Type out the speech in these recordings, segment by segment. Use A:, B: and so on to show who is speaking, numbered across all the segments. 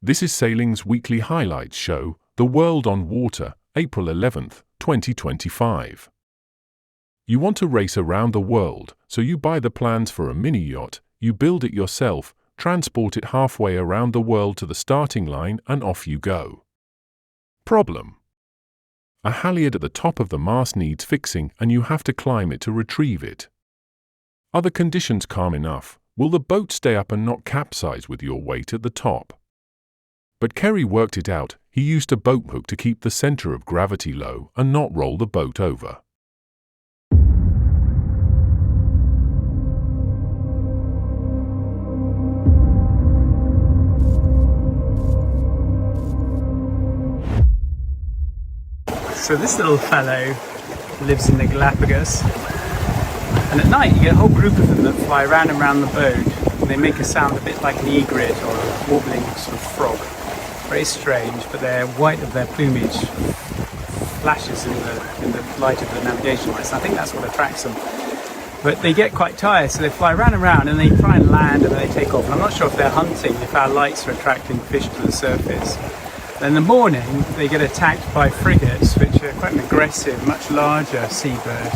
A: This is Sailing's weekly highlights show, The World on Water, April 11th, 2025. You want to race around the world, so you buy the plans for a mini yacht, you build it yourself, transport it halfway around the world to the starting line, and off you go. Problem: a halyard at the top of the mast needs fixing and you have to climb it to retrieve it. Are the conditions calm enough? Will the boat stay up and not capsize with your weight at the top? But Keri worked it out. He used a boathook to keep the center of gravity low and not roll the boat over.
B: So this little fellow lives in the Galapagos, and at night you get a whole group of them that fly round and round the boat, and they make a sound a bit like an egret or a warbling sort of frog. Very strange, but their white of their plumage flashes in the light of the navigation lights, and I think that's what attracts them. But they get quite tired, so they fly round and round and they try and land and then they take off. And I'm not sure if they're hunting, if our lights are attracting fish to the surface. In the morning, they get attacked by frigates, which are quite an aggressive, much larger seabird.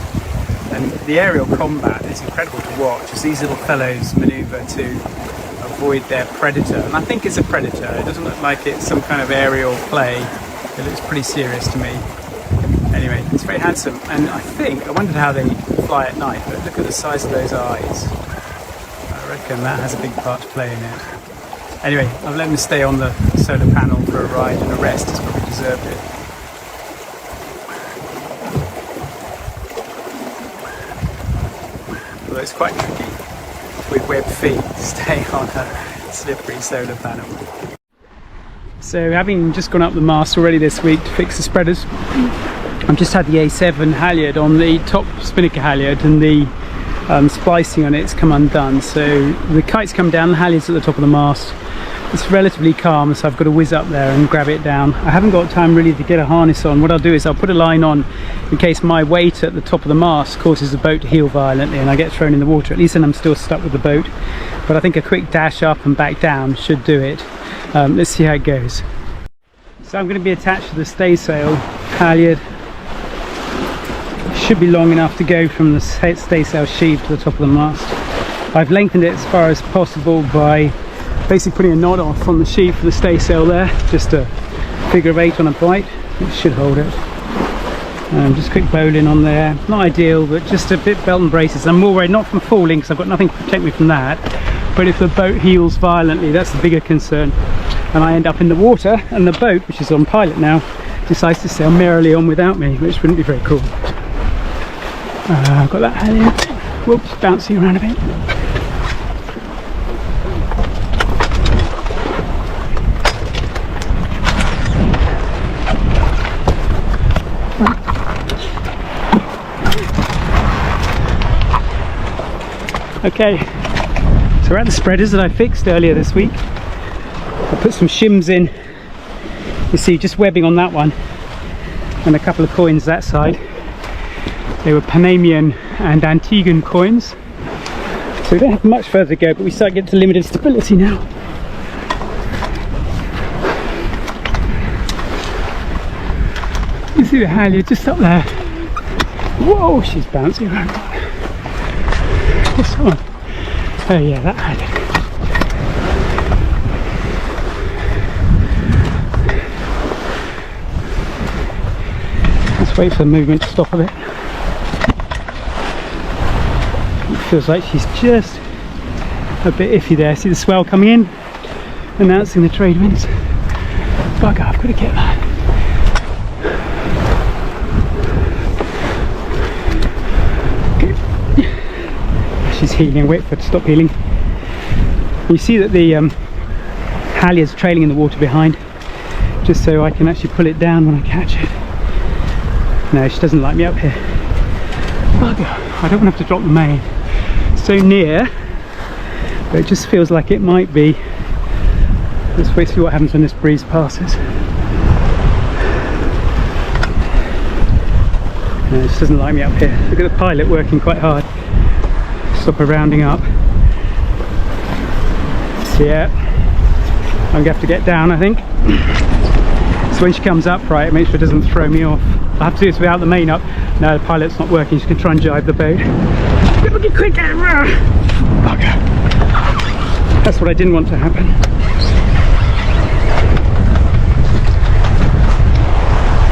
B: And the aerial combat is incredible to watch as these little fellows manoeuvre to avoid their predator. And I think it's a predator. It doesn't look like it's some kind of aerial play. It looks pretty serious to me. Anyway, it's very handsome. And I wondered how they fly at night, but look at the size of those eyes. I reckon that has a big part to play in it. Anyway, I've let him stay on the solar panel for a ride and a rest. He's probably deserved it. Although it's quite tricky with webbed feet to stay on a slippery solar panel. So having just gone up the mast already this week to fix the spreaders, I've just had the A7 halyard on the top spinnaker halyard, and the splicing on it's come undone. So the kite's come down, the halyard's at the top of the mast. It's relatively calm, so I've got to whiz up there and grab it down. I haven't got time really to get a harness on. What I'll do is I'll put a line on in case my weight at the top of the mast causes the boat to heel violently and I get thrown in the water. At least then I'm still stuck with the boat. But I think a quick dash up and back down should do it. Let's see how it goes. So I'm going to be attached to the staysail halyard. Should be long enough to go from the staysail sheave to the top of the mast. I've lengthened it as far as possible by basically putting a knot off on the sheave for the staysail there, just a figure of 8 on a bite. It should hold it. Just a quick bowline on there, not ideal, but just a bit belt and braces. I'm more worried not from falling because I've got nothing to protect me from that, but if the boat heels violently, that's the bigger concern and I end up in the water and the boat, which is on pilot now, decides to sail merrily on without me, which wouldn't be very cool. I've got that halyard, whoops, bouncing around a bit. Okay, so we're at the spreaders that I fixed earlier this week. I put some shims in, you see, just webbing on that one and a couple of coins that side. They were Panamanian and Antiguan coins, so we don't have much further to go, but we start getting to limited stability now. You see the halyard just up there. Whoa, she's bouncing around. This one. Oh yeah, that halyard. Let's wait for the movement to stop a bit. It feels like she's just a bit iffy there. See the swell coming in, announcing the trade winds. Bugger, I've got to get that. Okay. She's heeling, wait for it to stop heeling. You see that the halyard's trailing in the water behind, just so I can actually pull it down when I catch it. No, she doesn't like me up here. Bugger, I don't want to have to drop the main. So near, but it just feels like it might be. Let's wait to see what happens when this breeze passes. No, it just doesn't like me up here. Look at the pilot working quite hard. Stop her rounding up. Yeah, I'm going to have to get down, I think. So when she comes up, right, make sure it doesn't throw me off. I have to do this without the main up. No, the pilot's not working. She's going to try and jibe the boat. Look at quick camera! Bugger. That's what I didn't want to happen.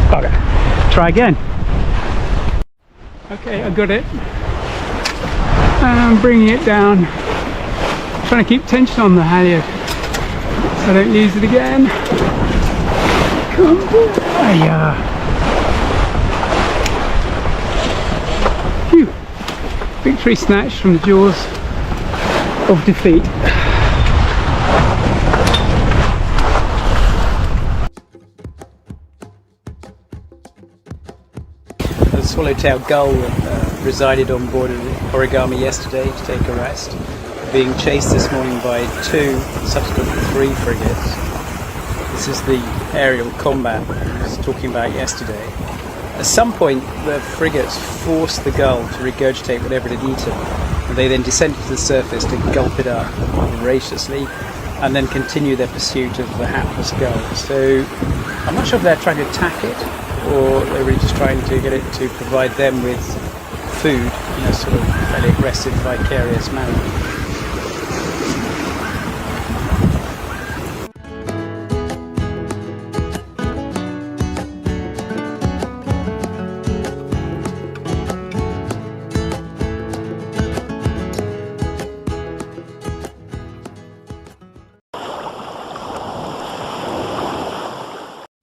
B: Bugger. Try again. Okay, I got it. And I'm bringing it down. Trying to keep tension on the halyard so I don't lose it again. Come on. Phew. Victory snatched from the jaws of defeat. The swallowtail gull resided on board of the Origami yesterday to take a rest, being chased this morning by 2, subsequently 3 frigates. This is the aerial combat I was talking about yesterday. At some point, the frigates forced the gull to regurgitate whatever it had eaten, and they then descended to the surface to gulp it up voraciously, and then continue their pursuit of the hapless gull. So I'm not sure if they're trying to attack it, or they're really just trying to get it to provide them with food in a sort of fairly aggressive, vicarious manner.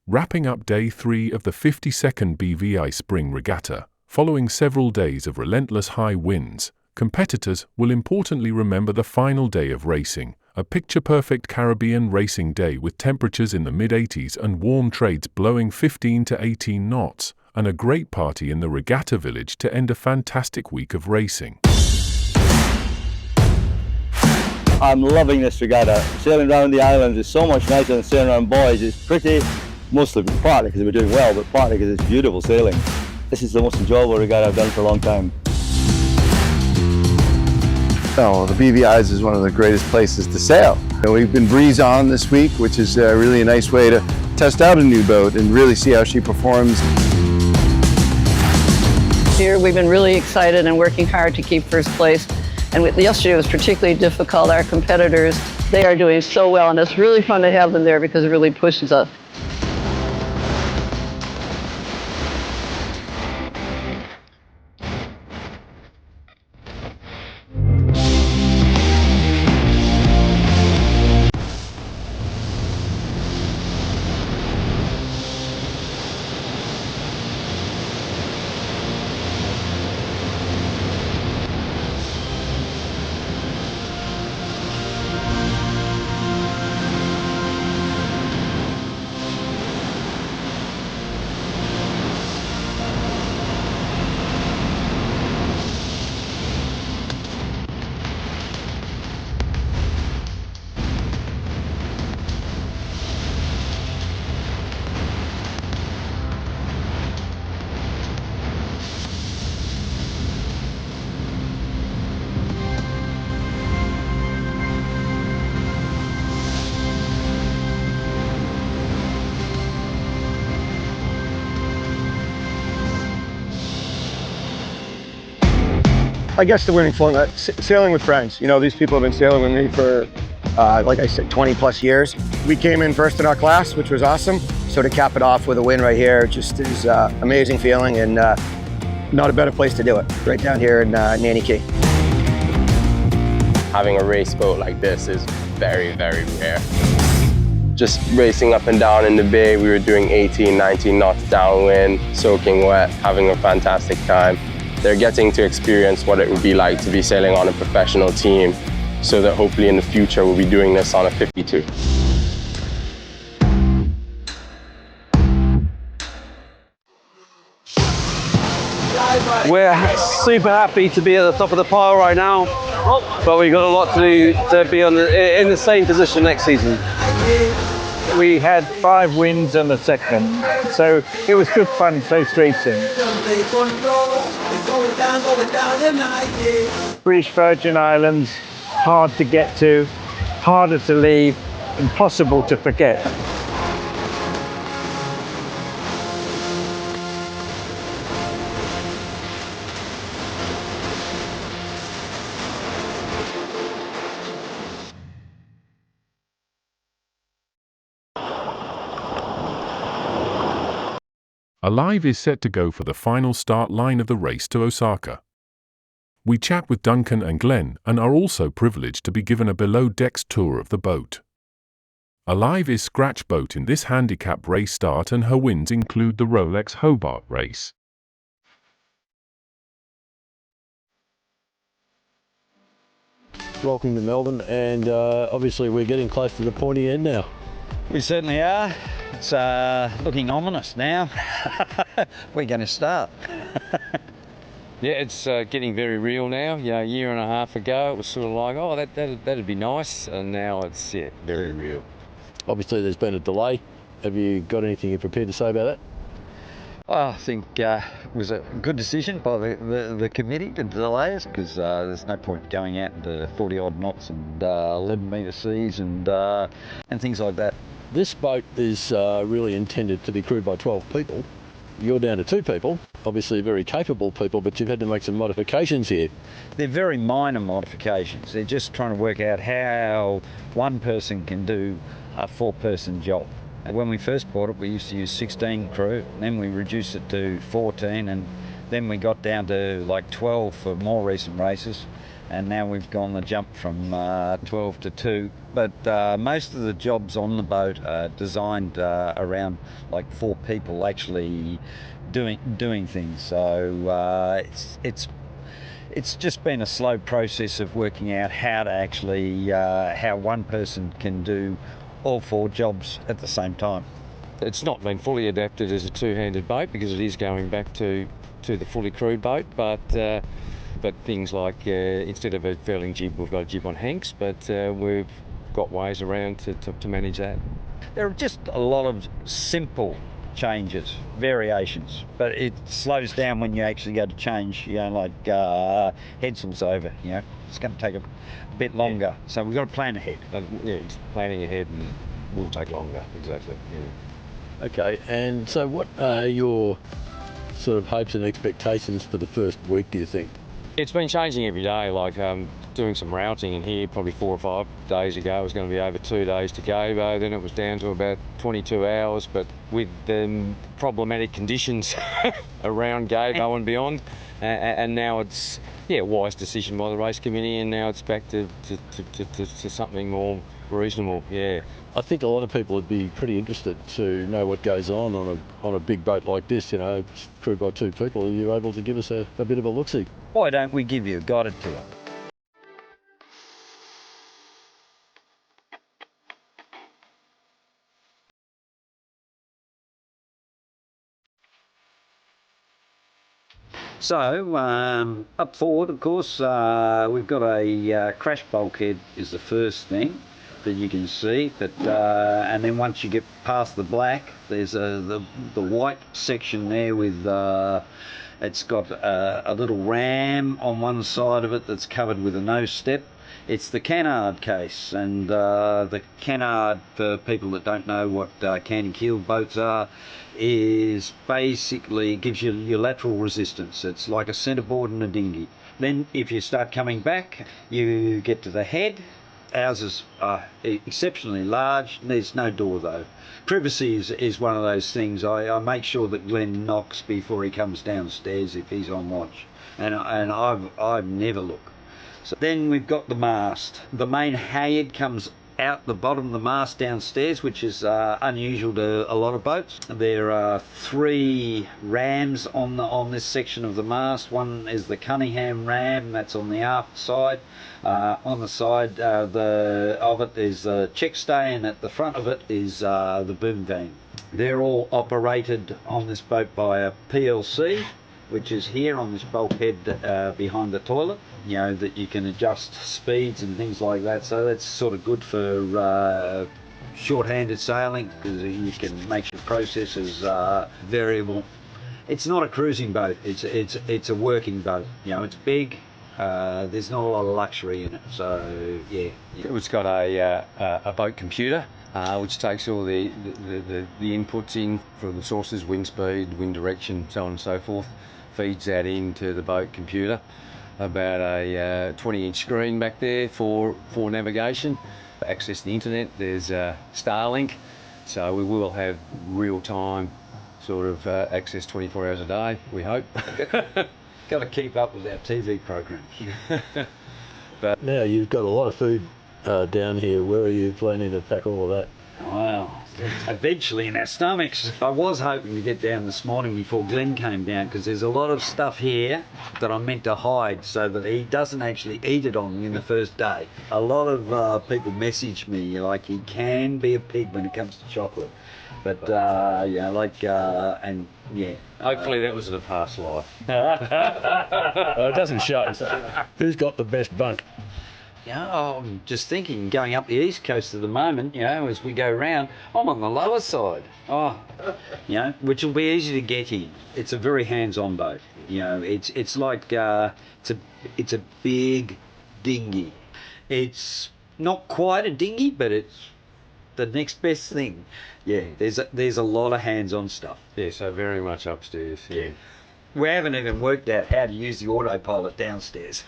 A: Wrapping up day 3 of the 52nd BVI Spring Regatta, following several days of relentless high winds, competitors will importantly remember the final day of racing, a picture-perfect Caribbean racing day with temperatures in the mid-80s and warm trades blowing 15 to 18 knots, and a great party in the Regatta Village to end a fantastic week of racing.
C: I'm loving this regatta. Sailing around the islands is so much nicer than sailing around buoys. It's pretty, mostly partly because we're doing well, but partly because it's beautiful sailing. This is the most enjoyable regatta I've done for a long time.
D: Oh, the BVI's is one of the greatest places to sail. We've been breeze on this week, which is really a nice way to test out a new boat and really see how she performs.
E: Here we've been really excited and working hard to keep first place. And yesterday was particularly difficult. Our competitors, they are doing so well, and it's really fun to have them there because it really pushes us.
D: I guess the winning formula, sailing with friends. You know, these people have been sailing with me for, like I said, 20 plus years. We came in first in our class, which was awesome. So to cap it off with a win right here, just is amazing feeling, and not a better place to do it. Right down here in Nanny Key.
F: Having a race boat like this is very, very rare. Just racing up and down in the bay, we were doing 18, 19 knots downwind, soaking wet, having a fantastic time. They're getting to experience what it would be like to be sailing on a professional team, so that hopefully in the future we'll be doing this on a 52.
G: We're super happy to be at the top of the pile right now, but we've got a lot to do to be in the same position next season.
H: We had 5 wins on the second, so it was good fun coast racing. British Virgin Islands, hard to get to, harder to leave, impossible to forget.
A: Alive is set to go for the final start line of the race to Osaka. We chat with Duncan and Glenn and are also privileged to be given a below-decks tour of the boat. Alive is scratch boat in this handicap race start, and her wins include the Rolex Hobart race.
I: Welcome to Melbourne, and obviously we're getting close to the pointy end now.
J: We certainly are. It's looking ominous now. We're going to start.
K: Yeah, it's getting very real now. Yeah, a year and a half ago it was sort of like, oh, that'd be nice, and now it's very real.
I: Obviously there's been a delay. Have you got anything you're prepared to say about that?
J: I think it was a good decision by the committee to delay us, because there's no point going out into 40 odd knots and 11 metre seas and things like that.
I: This boat is really intended to be crewed by 12 people. You're down to 2 people, obviously very capable people, but you've had to make some modifications here.
J: They're very minor modifications. They're just trying to work out how one person can do a 4-person job. When we first bought it, we used to use 16 crew, then we reduced it to 14, and then we got down to like 12 for more recent races, and now we've gone the jump from 12 to 2. But most of the jobs on the boat are designed around like 4 people actually doing things. So it's just been a slow process of working out how to actually how one person can do all 4 jobs at the same time.
K: It's not been fully adapted as a two-handed boat because it is going back to the fully crewed boat, but things like instead of a furling jib, we've got a jib on hanks, but we've got ways around to manage that.
J: There are just a lot of simple changes, variations, but it slows down when you actually go to change, like headsails over, it's going to take a bit longer. So we've got to plan ahead.
K: Yeah, it's planning ahead and will take longer, exactly. Yeah.
I: Okay, and so what are your sort of hopes and expectations for the first week, do you think?
K: It's been changing every day, like doing some routing in here probably 4 or 5 days ago. It was going to be over 2 days to Gabo, then it was down to about 22 hours, but with the problematic conditions around Gabo and beyond, and now it's a wise decision by the race committee, and now it's back to something more reasonable. Yeah,
I: I think a lot of people would be pretty interested to know what goes on a big boat like this, crewed by 2 people. Are you able to give us a bit of a look-see?
J: Why don't we give you a guided tour? So up forward, of course, we've got a crash bulkhead is the first thing that you can see, but and then once you get past the black, there's the white section there with it's got a little ram on one side of it that's covered with a nose step. It's the canard case, and the canard, for people that don't know what candy keeled boats are, is basically gives you your lateral resistance. It's like a centreboard in a dinghy. Then if you start coming back, you get to the head. Ours is exceptionally large. There's no door though. Privacy is one of those things. I make sure that Glenn knocks before he comes downstairs if he's on watch, and I've never looked. So then we've got the mast. The main halyard comes out the bottom of the mast downstairs, which is unusual to a lot of boats. There are 3 rams on this section of the mast. One is the Cunningham ram, that's on the aft side. On the side of it is the check stay, and at the front of it is the boom vane. They're all operated on this boat by a PLC, which is here on this bulkhead behind the toilet, that you can adjust speeds and things like that. So that's sort of good for short-handed sailing, because you can make your processes variable. It's not a cruising boat, it's a working boat. It's big, There's not a lot of luxury in it, so yeah.
K: It's got a boat computer, which takes all the inputs in for the sources, wind speed, wind direction, so on and so forth, feeds that into the boat computer. About a 20-inch screen back there for navigation. Access the internet, there's Starlink, so we will have real-time sort of access 24 hours a day, we hope.
J: Got to keep up with our TV programs.
I: But now you've got a lot of food down here. Where are you planning to tackle all that?
J: Well, eventually in our stomachs. I was hoping to get down this morning before Glenn came down, because there's a lot of stuff here that I'm meant to hide so that he doesn't actually eat it on me in the first day. A lot of people message me like he can be a pig when it comes to chocolate. But yeah, like and yeah.
K: Hopefully that was in a past life.
I: It doesn't show. Who's got the best bunk?
J: Yeah, I'm just thinking, going up the east coast at the moment, you know, as we go round, I'm on the lower side. Oh, you know, which will be easy to get in. It's a very hands-on boat. You know, it's like it's a big dinghy. It's not quite a dinghy, but it's the next best thing. Yeah, there's a lot of hands-on stuff.
K: Yeah, so very much upstairs. Yeah.
J: We haven't even worked out how to use the autopilot downstairs.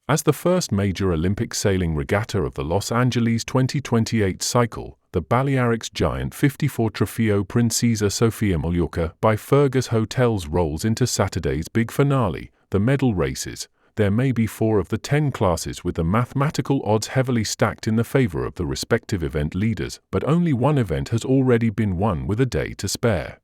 A: As the first major Olympic sailing regatta of the Los Angeles 2028 cycle, the Balearics Giant 54 Trofio Princesa Sofia Mallorca by Fergus Hotels rolls into Saturday's big finale, the medal races. There may be 4 of the 10 classes with the mathematical odds heavily stacked in the favor of the respective event leaders, but only one event has already been won with a day to spare.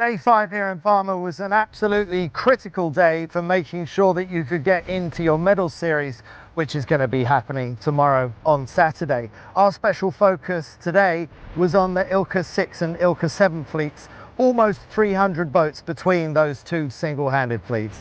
L: Day 5 here in Palma was an absolutely critical day for making sure that you could get into your medal series, which is going to be happening tomorrow on Saturday. Our special focus today was on the ILCA 6 and ILCA 7 fleets, almost 300 boats between those two single-handed fleets.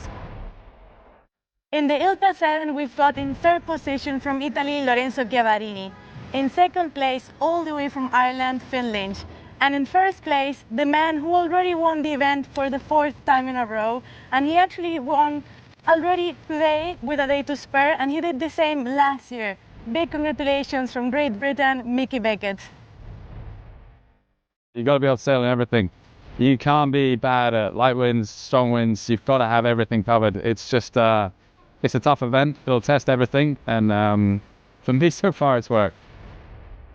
M: In the ILCA 7, we've got in third position from Italy, Lorenzo Chiavarini. In second place, all the way from Ireland, Phil Lynch. And in first place, the man who already won the event for the 4th time in a row, and he actually won already today with a day to spare, and he did the same last year. Big congratulations from Great Britain, Mickey Beckett.
N: You got to be able to sail in everything. You can't be bad at light winds, strong winds. You've got to have everything covered. It's just, it's a tough event. It'll test everything, and for me so far, it's worked.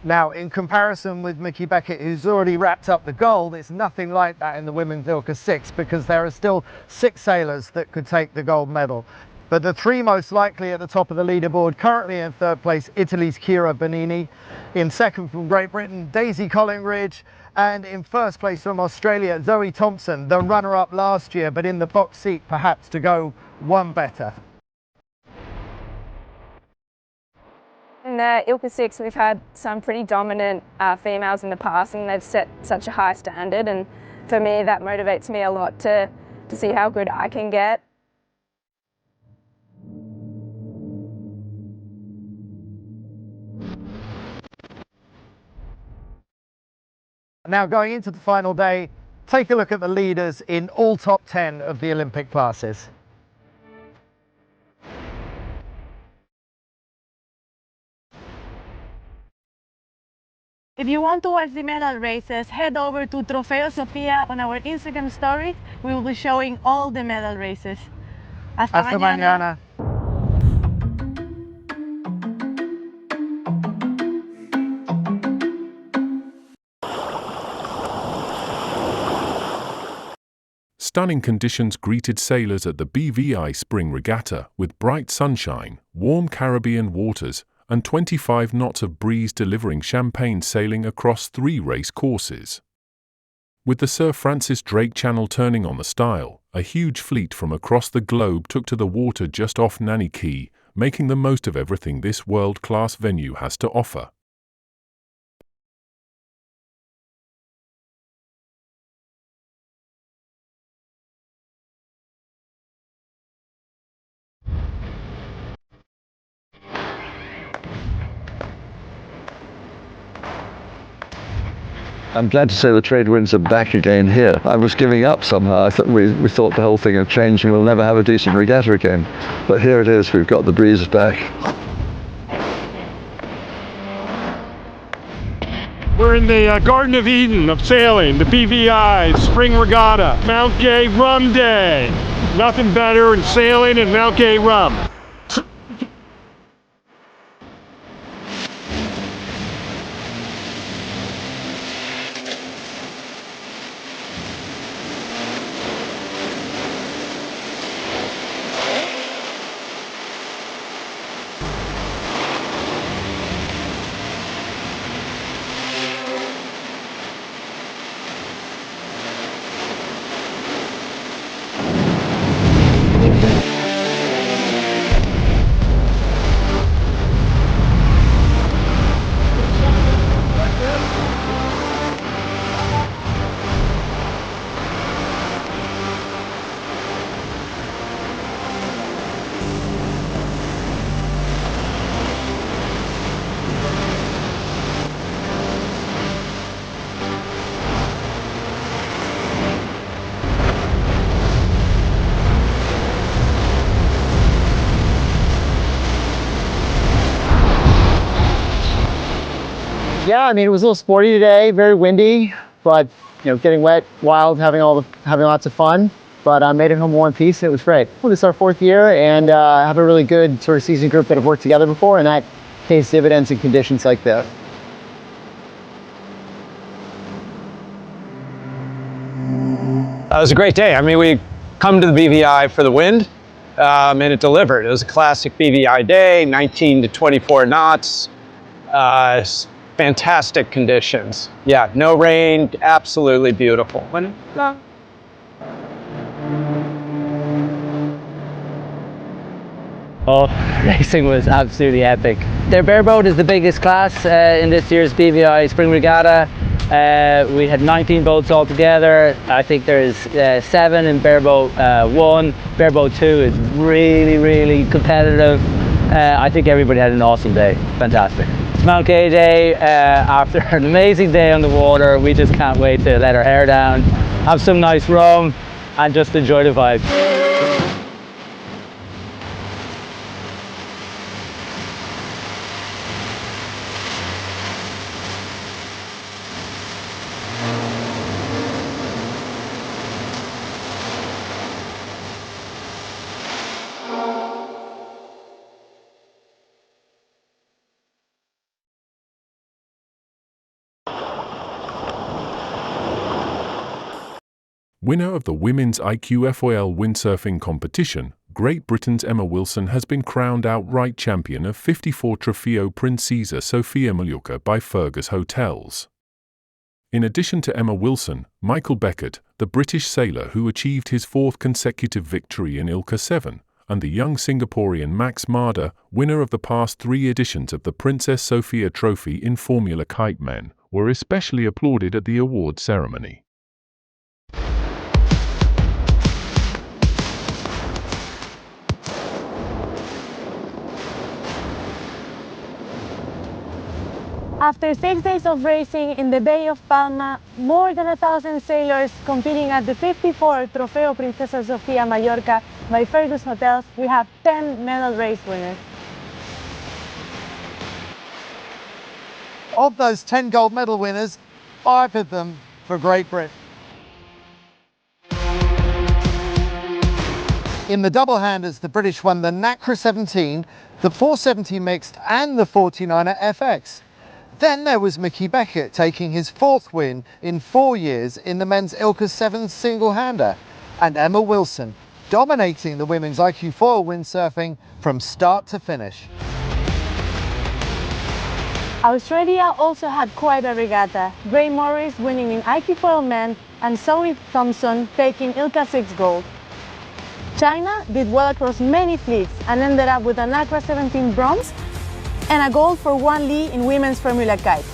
L: Now, in comparison with Mickey Beckett, who's already wrapped up the gold, it's nothing like that in the women's ILCA 6, because there are still 6 sailors that could take the gold medal. But the 3 most likely at the top of the leaderboard, currently in third place, Italy's Chiara Bonini. In second from Great Britain, Daisy Collingridge. And in first place from Australia, Zoe Thompson, the runner-up last year, but in the box seat perhaps to go one better.
O: In the ILCA 6, we've had some pretty dominant females in the past, and they've set such a high standard, and for me that motivates me a lot to see how good I can get.
L: Now, going into the final day, take a look at the leaders in all top 10 of the Olympic classes.
M: If you want to watch the medal races, head over to Trofeo Sofia on our Instagram story. We will be showing all the medal races. Hasta mañana.
A: Stunning conditions greeted sailors at the BVI Spring Regatta with bright sunshine, warm Caribbean waters, and 25 knots of breeze delivering champagne sailing across 3 race courses. With the Sir Francis Drake Channel turning on the style, a huge fleet from across the globe took to the water just off Nanny Key, making the most of everything this world-class venue has to offer.
I: I'm glad to say the trade winds are back again here. I was giving up somehow. I thought we thought the whole thing had changed and we'll never have a decent regatta again. But here it is, we've got the breeze back.
P: We're in the Garden of Eden of sailing, the BVI Spring Regatta, Mount Gay Rum Day. Nothing better than sailing and Mount Gay rum.
L: Yeah, I mean, it was a little sporty today, very windy, but getting wet, wild, having lots of fun. But I made it home in one piece, and it was great. Well, this is our 4th year, and I have a really good sort of seasoned group that have worked together before, and that pays dividends in conditions like this.
Q: It was a great day. I mean, we come to the BVI for the wind, and it delivered. It was a classic BVI day, 19 to 24 knots. Fantastic conditions. Yeah, no rain, absolutely beautiful.
R: Oh, racing was absolutely epic. Their bareboat is the biggest class in this year's BVI Spring Regatta. We had 19 boats altogether. I think there's 7 in bareboat 1. Bareboat 2 is really, really competitive. I think everybody had an awesome day. Fantastic. It's Mount Gay Day. After an amazing day on the water, we just can't wait to let our hair down, have some nice rum, and just enjoy the vibe.
A: Winner of the Women's IQFOL windsurfing competition, Great Britain's Emma Wilson has been crowned outright champion of 54 Trofio Princesa Sofia Mallorca by Fergus Hotels. In addition to Emma Wilson, Michael Beckett, the British sailor who achieved his 4th consecutive victory in ILCA 7, and the young Singaporean Max Marder, winner of the past 3 editions of the Princess Sofia Trophy in Formula Kite Men, were especially applauded at the award ceremony.
M: After 6 days of racing in the Bay of Palma, more than 1,000 sailors competing at the 54 Trofeo Princesa Sofia Mallorca by Fergus Hotels, we have 10 medal race winners.
L: Of those 10 gold medal winners, 5 of them for Great Britain. In the double handers, the British won the NACRA 17, the 470 mixed and the 49er FX. Then there was Mickey Beckett taking his 4th win in 4 years in the men's ILCA 7 single-hander, and Emma Wilson dominating the women's IQ4 windsurfing from start to finish.
M: Australia also had quite a regatta, Gray Morris winning in IQ4 men and Zoe Thompson taking ILCA 6 gold. China did well across many fleets and ended up with an Accra 17 bronze and a gold for Wan Lee in women's Formula Kite.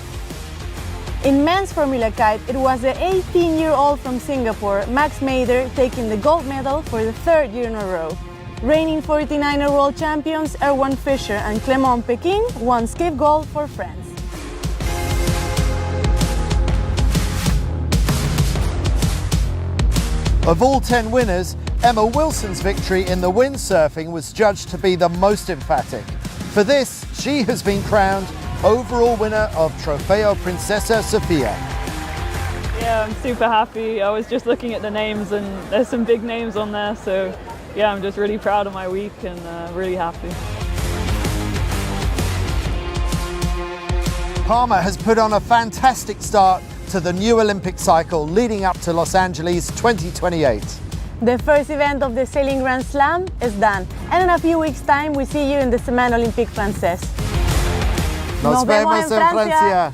M: In men's Formula Kite, it was the 18-year-old from Singapore, Max Mather, taking the gold medal for the third year in a row. Reigning 49er world champions Erwan Fischer and Clément Pekin won skiff gold for France.
L: Of all 10 winners, Emma Wilson's victory in the windsurfing was judged to be the most emphatic. For this, she has been crowned overall winner of Trofio Princesa Sofia.
S: Yeah, I'm super happy. I was just looking at the names and there's some big names on there, so yeah, I'm just really proud of my week and really happy.
L: Palmer has put on a fantastic start to the new Olympic cycle leading up to Los Angeles 2028.
M: The first event of the Sailing Grand Slam is done, and in a few weeks' time we see you in the Semaine Olympique Française.
L: Nos vemos en Francia.